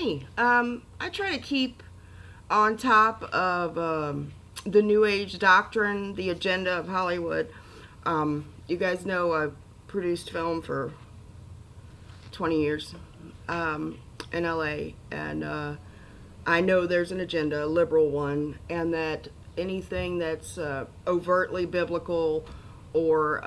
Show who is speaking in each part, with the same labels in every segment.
Speaker 1: me. I try to keep on top of the New Age doctrine, the agenda of Hollywood. You guys know I've produced film for 20 years in LA, and I know there's an agenda, a liberal one, and that anything that's overtly biblical or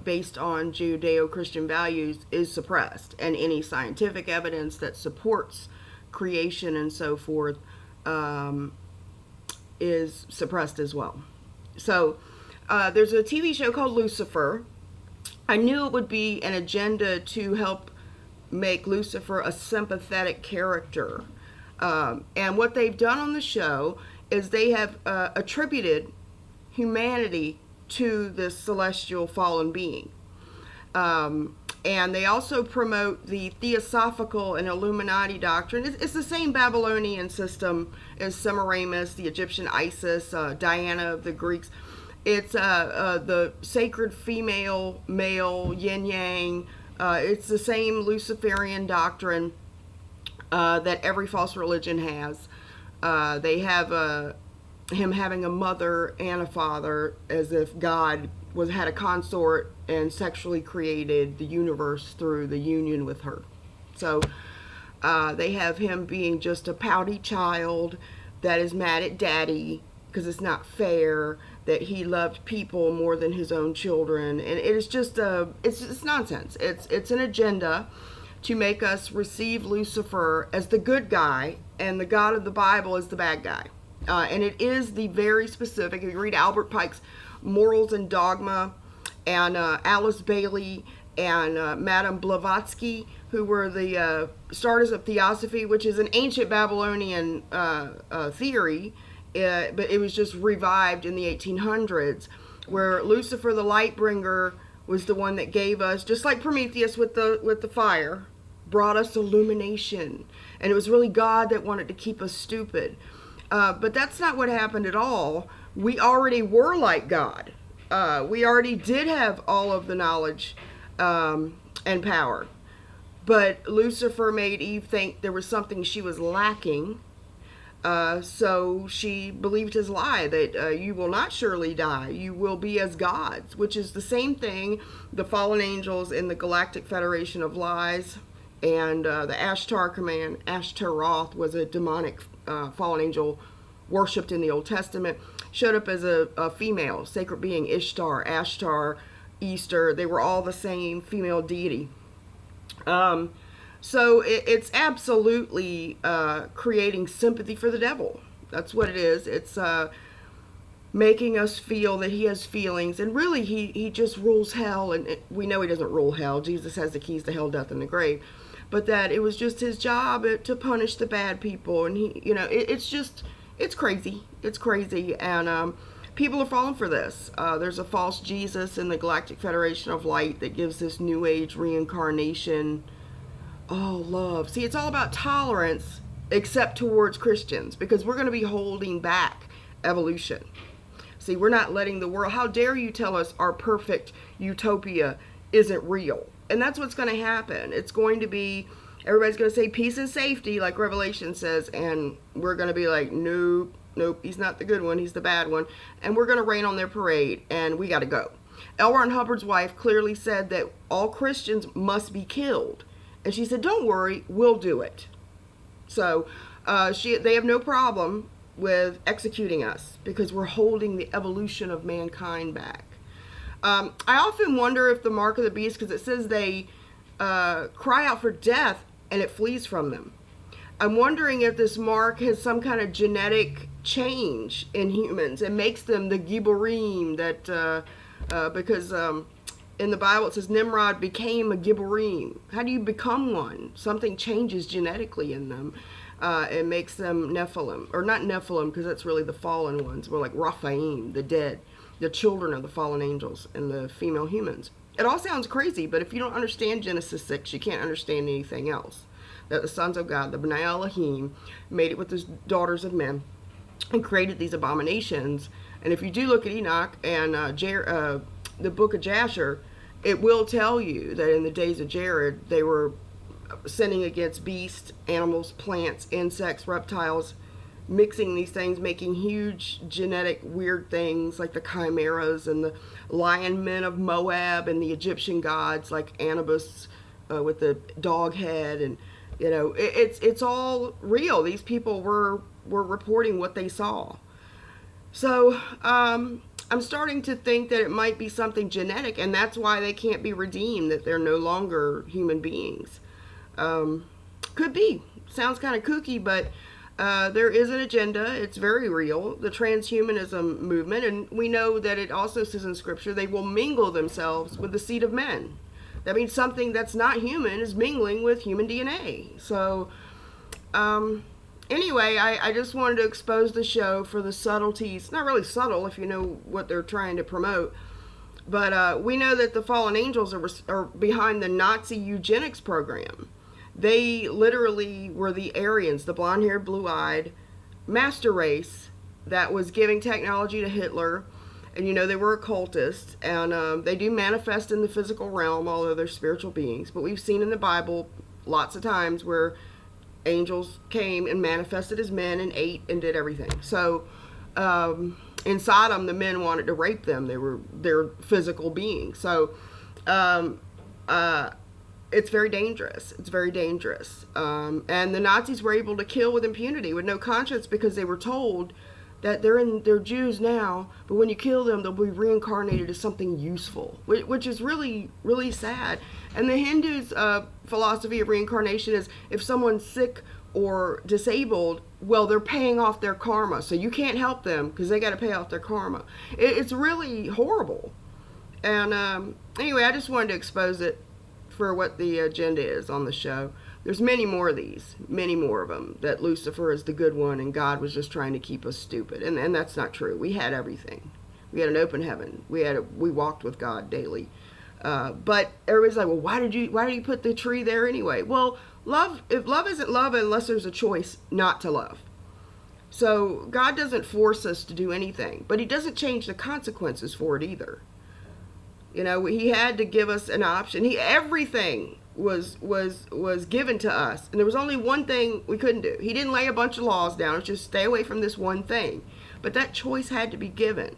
Speaker 1: based on Judeo Christian values is suppressed, and any scientific evidence that supports creation and so forth is suppressed as well. So there's a TV show called Lucifer. I knew it would be an agenda to help make Lucifer a sympathetic character. And what they've done on the show is they have attributed humanity to this celestial fallen being. And they also promote the theosophical and Illuminati doctrine. It's the same Babylonian system as Semiramis, the Egyptian Isis, Diana of the Greeks. It's the sacred female, male, yin-yang. It's the same Luciferian doctrine that every false religion has. They have him having a mother and a father, as if God had a consort and sexually created the universe through the union with her. So they have him being just a pouty child that is mad at daddy because it's not fair that he loved people more than his own children, and it is just it's nonsense. It's an agenda to make us receive Lucifer as the good guy and the God of the Bible as the bad guy. And it is the very specific, if you read Albert Pike's Morals and Dogma, and Alice Bailey and Madame Blavatsky, who were the starters of theosophy, which is an ancient Babylonian theory, but it was just revived in the 1800s, where Lucifer the light bringer was the one that gave us, just like Prometheus with the fire, brought us illumination. And it was really God that wanted to keep us stupid. But that's not what happened at all. We already were like God. We already did have all of the knowledge and power. But Lucifer made Eve think there was something she was lacking. So she believed his lie that you will not surely die. You will be as gods, which is the same thing the fallen angels in the Galactic Federation of Lies and the Ashtar command. Ashtaroth was a demonic fallen angel worshipped in the Old Testament, showed up as a female sacred being, Ishtar, Ashtar, Easter. They were all the same female deity. So it's absolutely creating sympathy for the devil. That's what it is. It's making us feel that he has feelings, and really he just rules hell. And we know he doesn't rule hell. Jesus has the keys to hell, death, and the grave. But that it was just his job to punish the bad people. And it's crazy. It's crazy. And people are falling for this. There's a false Jesus in the Galactic Federation of Light that gives this New Age reincarnation. Oh, love. See, it's all about tolerance, except towards Christians, because we're going to be holding back evolution. See, we're not letting the world, how dare you tell us our perfect utopia isn't real? And that's what's going to happen. It's going to be, everybody's going to say peace and safety, like Revelation says, and we're going to be like, nope, he's not the good one, he's the bad one. And we're going to rain on their parade, and we got to go. L. Ron Hubbard's wife clearly said that all Christians must be killed. And she said, don't worry, we'll do it. So they have no problem with executing us because we're holding the evolution of mankind back. I often wonder if the mark of the beast, because it says they cry out for death and it flees from them. I'm wondering if this mark has some kind of genetic change in humans and makes them the Gibborim, because in the Bible it says Nimrod became a Gibborim. How do you become one? Something changes genetically in them. It makes them Nephilim, or not Nephilim, because that's really the fallen ones. We're like Raphaim, the dead, the children of the fallen angels and the female humans. It all sounds crazy, but if you don't understand Genesis 6, you can't understand anything else. That the sons of God, the B'nai Elohim, made it with the daughters of men and created these abominations. And if you do look at Enoch and the book of Jasher, it will tell you that in the days of Jared, they were sinning against beasts, animals, plants, insects, reptiles, mixing these things, making huge genetic weird things like the chimeras and the lion men of Moab and the Egyptian gods like Anubis with the dog head. And it's all real. These people were reporting what they saw. So I'm starting to think that it might be something genetic, and that's why they can't be redeemed, that they're no longer human beings. Could be. Sounds kind of kooky, but there is an agenda. It's very real. The transhumanism movement, and we know that it also says in Scripture they will mingle themselves with the seed of men. That means something that's not human is mingling with human DNA. So, anyway, I just wanted to expose the show for the subtleties. Not really subtle if you know what they're trying to promote. But we know that the fallen angels are behind the Nazi eugenics program. They literally were the Aryans, the blonde-haired, blue-eyed master race that was giving technology to Hitler. And they were occultists, and they do manifest in the physical realm, although they're spiritual beings. But we've seen in the Bible lots of times where angels came and manifested as men and ate and did everything. So in Sodom, the men wanted to rape them. They're physical beings. So it's very dangerous. It's very dangerous. And the Nazis were able to kill with impunity, with no conscience, because they were told that they're Jews now, but when you kill them, they'll be reincarnated as something useful, which is really, really sad. And the Hindus' philosophy of reincarnation is if someone's sick or disabled, well, they're paying off their karma, so you can't help them because they got to pay off their karma. It's really horrible. And anyway, I just wanted to expose it for what the agenda is on the show. There's many more of these, many more of them, that Lucifer is the good one and God was just trying to keep us stupid. And that's not true. We had everything. We had an open heaven. We walked with God daily. But everybody's like, well, why did you put the tree there anyway? Well, if love isn't love unless there's a choice not to love. So God doesn't force us to do anything, but he doesn't change the consequences for it either. He had to give us an option. Everything was given to us, and there was only one thing we couldn't do. He didn't lay a bunch of laws down. It's just stay away from this one thing. But that choice had to be given.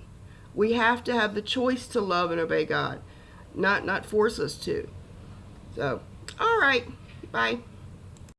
Speaker 1: We have to have the choice to love and obey God, not force us to. So, all right, bye.